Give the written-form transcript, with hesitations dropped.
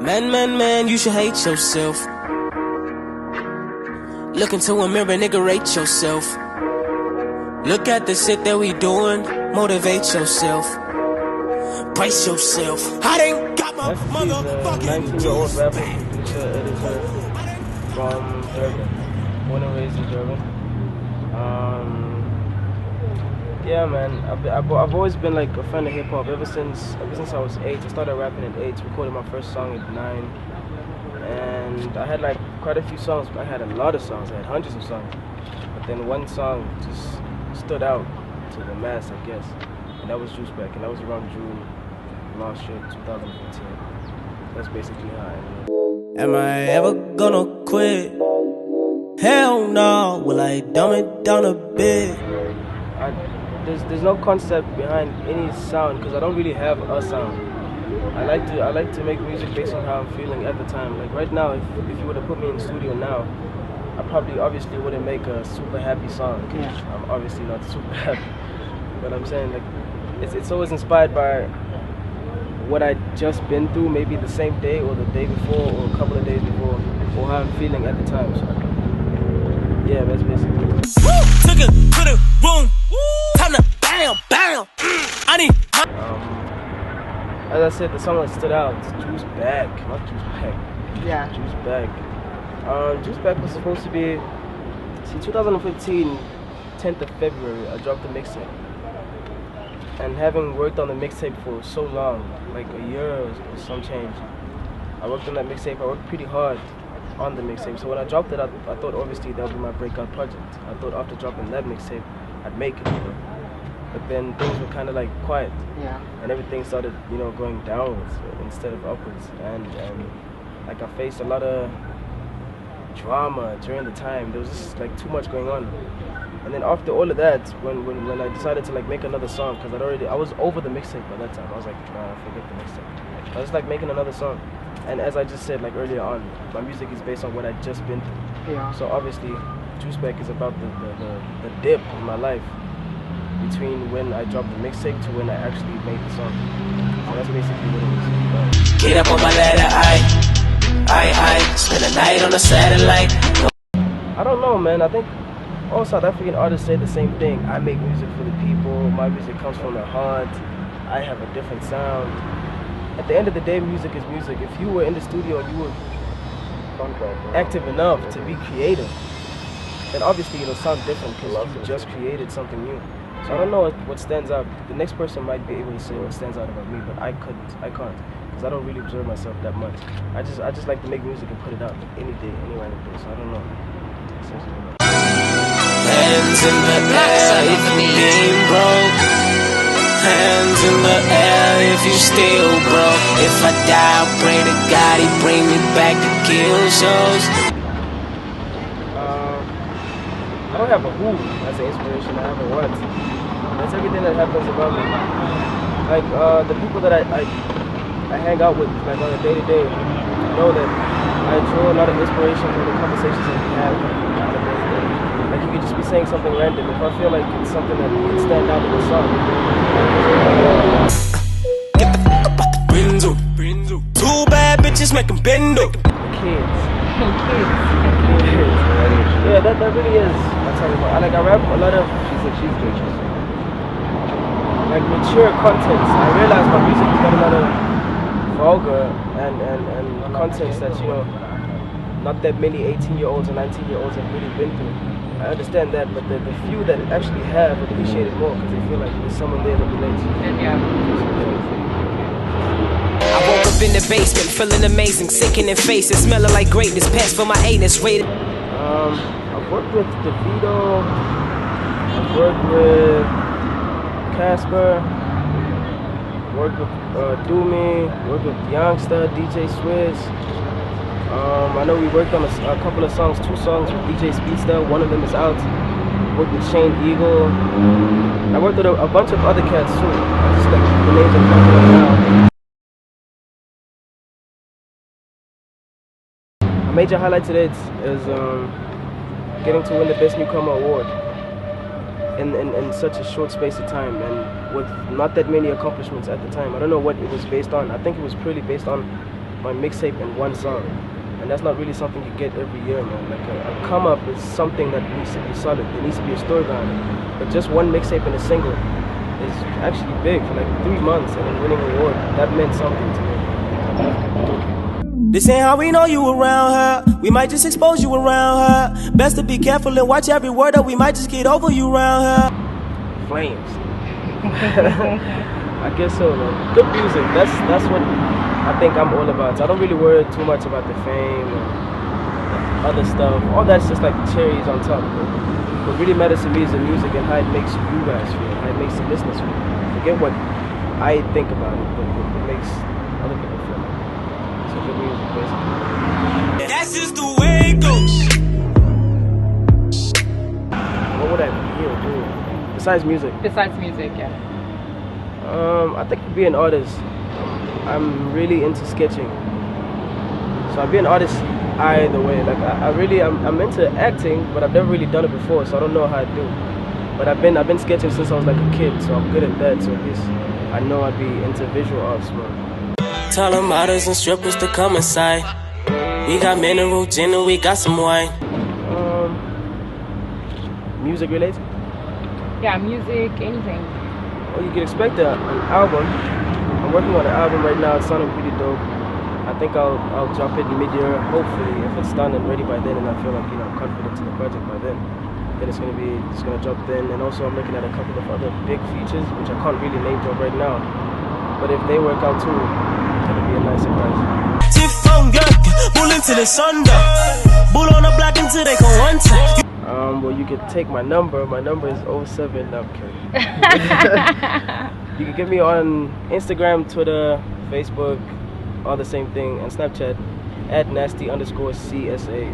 Man, you should hate yourself. Look into a mirror, nigga, rate yourself. Look at the shit that we doing, motivate yourself. Price yourself. I didn't got my motherfucking 19-year-old rapper, producer, editor from Durban. Born and raised in Durban. Yeah, man, I've always been like a fan of hip hop ever since I was 8. I started rapping at 8, recorded my first song at 9, and I had like quite a few songs. I had a lot of songs. I had hundreds of songs, but then one song just stood out to the mass, I guess, and that was Juice Back, and that was around June last year, 2015. That's basically how I ended. Am I ever gonna quit? Hell no. Will I dumb it down a bit? There's no concept behind any sound because I don't really have a sound. I like to make music based on how I'm feeling at the time. Like right now, if you were to put me in the studio now, I probably obviously wouldn't make a super happy song because I'm obviously not super happy. But I'm saying like it's always inspired by what I just been through, maybe the same day or the day before or a couple of days before, or how I'm feeling at the time. So yeah, that's basically it. Took it to the room. Time to bam. I need. As I said, the song that stood out, Juice Back, not Juice Back. Yeah. Juice Back. Juice Back was supposed to be, 2015, 10th of February, I dropped the mixtape. And having worked on the mixtape for so long, like a year or some change, I worked on that mixtape. I worked pretty hard on the mixtape. So when I dropped it, I thought obviously that would be my breakout project. I thought after dropping that mixtape, I'd make it, you know. But then things were kind of like quiet, and everything started, you know, going downwards instead of upwards. And like I faced a lot of drama during the time. There was just like too much going on. And then after all of that, when I decided to like make another song, because I was over the mixtape by that time. I was like, nah, forget the mixtape. I was like making another song. And as I just said like earlier on, my music is based on what I'd just been through. Yeah. So obviously, Juice Back is about the dip in my life between when I dropped the mixtape to when I actually made the song. So that's basically what it was. Get up on my ladder, I spend a night on a satellite. I don't know, man. I think all South African artists say the same thing. I make music for the people. My music comes from the heart. I have a different sound. At the end of the day, music is music. If you were in the studio and you were active enough to be creative, then obviously it'll sound different because you just created something new. So I don't know what stands out. The next person might be able to say what stands out about me, but I can't, because I don't really observe myself that much. I just like to make music and put it out like any day, any random day. So I don't know. Hands in the air if you ain't broke. Hands in the air if you still broke. If I die, I pray to God He bring me back to kill shows. I don't have a who as an inspiration. I have a what. That's everything that happens around me. Like the people that I hang out with, like on a day-to-day, know that I draw a lot of inspiration from the conversations that we have on a day-to-day. Like you could just be saying something random. If I feel like it's something that can stand out in the song. Brinzo. Two bad bitches making bendo. Kids. Yeah, that really is. I rap a lot of she's good. Like mature contents. I realize my music has got a lot of vulgar and contents that, you know, not that many 18-year-olds and 19-year-olds have really been through. I understand that, but the few that actually have appreciate it more because they feel like there's someone there that relates. I woke up in the basement, feeling amazing, sickening faces, smelling like greatness, past for my anus, rated. I've worked with DeVito, I've worked with Casper, worked with Doomy, worked with Youngster, DJ Swizz. I know we worked on a couple of songs, 2 songs with DJ Speedster. One of them is out. Worked with Shane Eagle. I worked with a bunch of other cats too. I just like the names I'm talking about now. A major highlight today is getting to win the Best Newcomer Award in such a short space of time and with not that many accomplishments at the time. I don't know what it was based on. I think it was purely based on my mixtape in one song. And that's not really something you get every year, man. Like a come up is something that needs to be solid. There needs to be a story behind it. But just one mixtape and a single is actually big for like 3 months, and then winning an award, that meant something to me. This ain't how we know you around her. We might just expose you around her. Best to be careful and watch every word, or we might just get over you around her. Flames. I guess so, man. Good music. That's what I think I'm all about. So I don't really worry too much about the fame and other stuff. All that's just like cherries on top. What really matters to me is the music and how it makes you guys feel, how it makes the listeners feel. Forget what I think about it, but it makes other people feel. So good music, basically. That's just the way it goes. What would I be or do besides music? Besides music, yeah. I think to be an artist, I'm really into sketching. So I'd be an artist either way. Like I'm into acting, but I've never really done it before, so I don't know how to do. But I've been sketching since I was like a kid, so I'm good at that. So at least I know I'd be into visual arts more. Tell them models and strippers to come inside. We got mineral gin and we got some wine. Music related? Yeah, music, anything. Well, you can expect an album. I'm working on an album right now. It's sounding pretty dope. I think I'll drop it mid-year, hopefully, if it's done and ready by then, and I feel like I'm confident in the project by then. Then it's gonna drop then. And also I'm looking at a couple of other big features, which I can't really name drop right now. But if they work out too, it'll be a nice surprise. Bull into the sun, bull on the block until they go one time. Well, you can take my number. My number is 07. No, I'm kidding. You can get me on Instagram, Twitter, Facebook, all the same thing, and Snapchat @nasty_CSA.